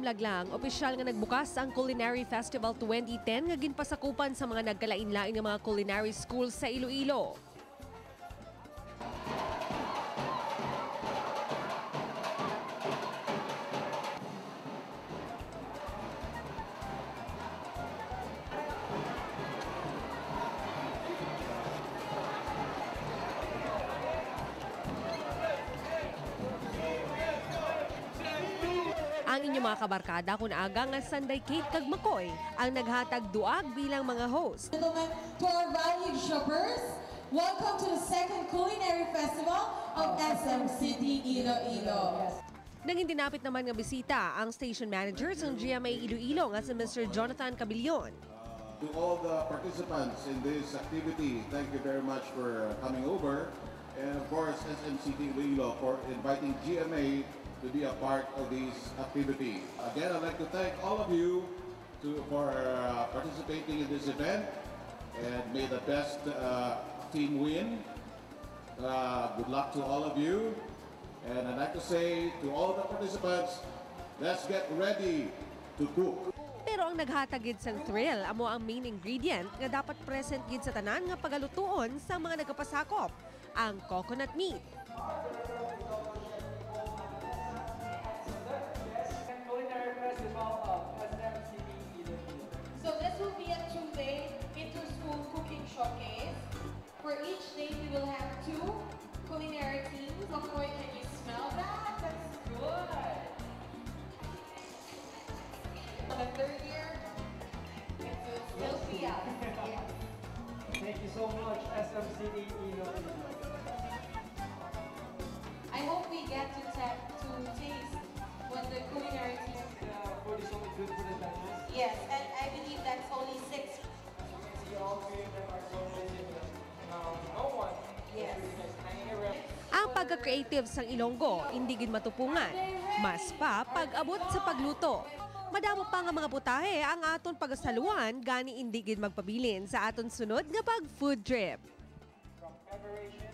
Damlag lang, opisyal nga nagbukas ang Culinary Festival 2010 nga ginpasakupan sa mga nagkalain-lain nga mga culinary schools sa Iloilo. Ang inyong mga kabarkada kung aga nga Sunday Kate kag Makoy ang naghatag duag bilang mga host. Gentlemen, to our valued shoppers, welcome to the second Culinary Festival of SM City, Iloilo. Nang dinapit naman nga bisita ang station managers ng GMA Iloilo nga si Mr. Jonathan Cabillon. To all the participants in this activity, thank you very much for coming over. And of course, SM City Iloilo for inviting GMA to be a part of this activity. Again, I'd like to thank all of you for participating in this event, and may the best team win. Good luck to all of you, and I'd like to say to all the participants, let's get ready to cook. Pero ang naghatagid sang thrill amo ang main ingredient nga dapat present gid sa tanan nga pagalutuon sa mga nagapasakop, ang coconut meat. So this will be a 2-day inter-school cooking showcase. For each day, we will have 2 culinary teams. Makoy, can you smell that? That's good. The third year, it will still be out. Yes. Thank you so much, SM City Iloilo. I hope we get to taste what the culinary team. Food is only good for the judges. Yes, and I believe that's only 6. As you can see, all 3 of them are so legitimate. No one Yes. is hanging around. Ang pagka-creative sang Ilonggo, hindi gid matupungan. Mas pa pag-abot sa pagluto. Madamo pa nga mga putahe ang aton pagasaluan gani hindi gid magpabilin sa aton sunod nga pag-food trip. From preparation